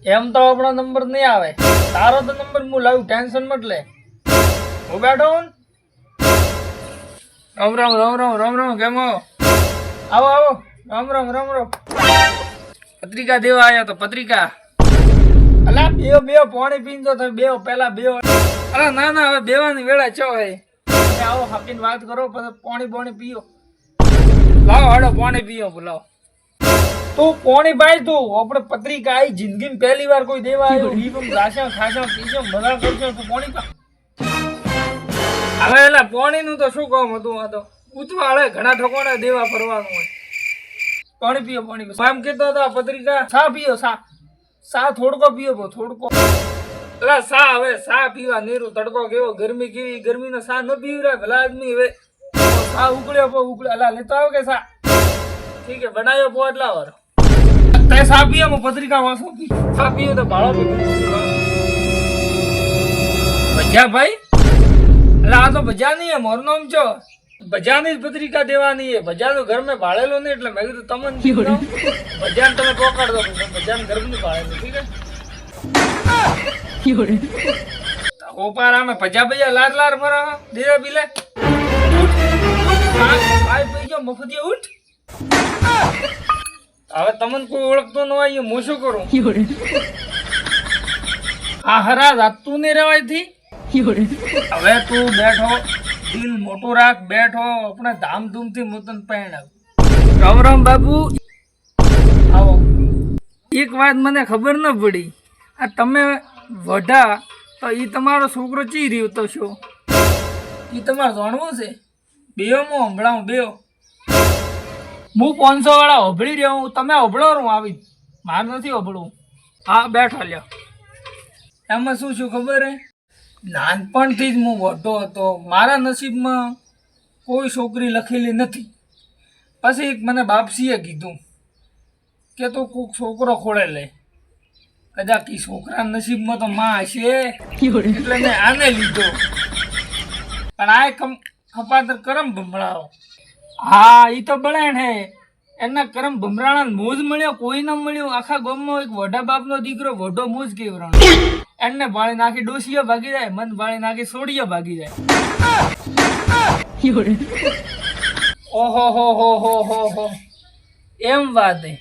એમ તો આપણો નંબર નહીં આવે. તારો તો નંબર હું લાવ્યું, ટેન્શન મત લે. હું બેઠો હું ને. રામ રામ રામ રામ રામ રામ. કેમ હો? આવો આવો. રામ રામ રામ રામ. પત્રિકા દેવા આવ્યા તો પત્રિકા. અલા બેઓ બેઓ પાણી પીને તો બેઓ પેલા બેઓ. અરે ના ના હવે બેવાની વેળા છો હે. તમે આવો હાપીને વાત કરો પછી પાણી પીઓ. લાવો હાડો પાણી પીઓ બોલાવો. તું પાણી પાય તું. આપણે પત્રિકા આવી જિંદગીમાં પહેલી વાર કોઈ દેવા આવ્યો. રીબમ ગાશા ખાશા પીશો મજા કરશો તો પાણી પા. હવે એલા પાણી નું તો શું કામ હતું? આ તો ઉતવાળે ઘણા ઠકોણા દેવા ફરવાનું હોય. પાણી પીઓ પાણી પીઓ. એમ કેતો હતા પત્રિકા સા પીઓ સા થોડકો પીઓ થોડકો. અલા સા હવે સા પીવા નીરું તડકો કેવો ગરમી કેવી ગરમીનો સા ન પીવરાય ભલા આદમી. હવે સા ઉકળ્યો અલા લેતો આવો કે સા ઠીક હે બનાવ્યો પો એટલા વાર તે સા પીએ હું પત્રિકા વાંચો સા પીઓ તો ભાળો પી ભજા ભાઈ. અલા આ તો ભજા નહીં હે મોર નામ છો. ભજાની જ પત્રિકા દેવાની હે. ભજા તો ઘર મેં ભાળેલો નહીં એટલે મેં કીધું તમને ભજાને તમે પોકાડ દો. ભજાને ઘર નહીં ભાળેલું ઠીક હે. ઓપારા में ભજા ભજા લાર લાર ફરો દેરા બિલે ભાઈ પૈજો મફતિયા ઉઠ. હવે તમને કોઈ ઓળખતો ન હોય હું શું કરું? હા હરા રાતું નહીં રેવાય થી. હવે તું બેઠો દિલ મોટું રાખ બેઠો આપણે ધામધૂમથી મોતન પહેણાવ. રામ રામ બાબુ. આવો. એક વાત મને ખબર ન પડી. આ તમે વઢા તો એ તમારો છોકરો ચી રહ્યો તો શું એ તમારે જાણવું છે? બેઓ હું હંભળાવું બેઓ. હું 500 વાળા હોભળી રહ્યો હું. તમે હોભળો હું આવી મારે નથી હોભળવું. હા બેઠો લ્યો. એમાં શું શું ખબર હે? નાનપણથી જ હું વઢો હતો. મારા નસીબમાં કોઈ છોકરી લખેલી નથી. પછી એક મને બાપસીએ કીધું કે તું કોઈક છોકરો ખોળે લે. કદાચ એ છોકરા નસીબમાં તો માં હશે એટલે મેં આને લીધો. પણ આ ખપાતર કરમ ભમરાળો. હા એ તો બળેણ હે. એના કરમ ભમરાણા મોજ મળ્યો કોઈ ન મળ્યો. આખા ગામમાં એક વઢા બાપનો દીકરો વઢો મોજ કેવરાણો. એને બાળી નાખી ડોસીઓ ભાગી જાય, મન બાળી નાખી સોડીઓ ભાગી જાય. ઓહો હો હો હો હો હો એમ વાત હે.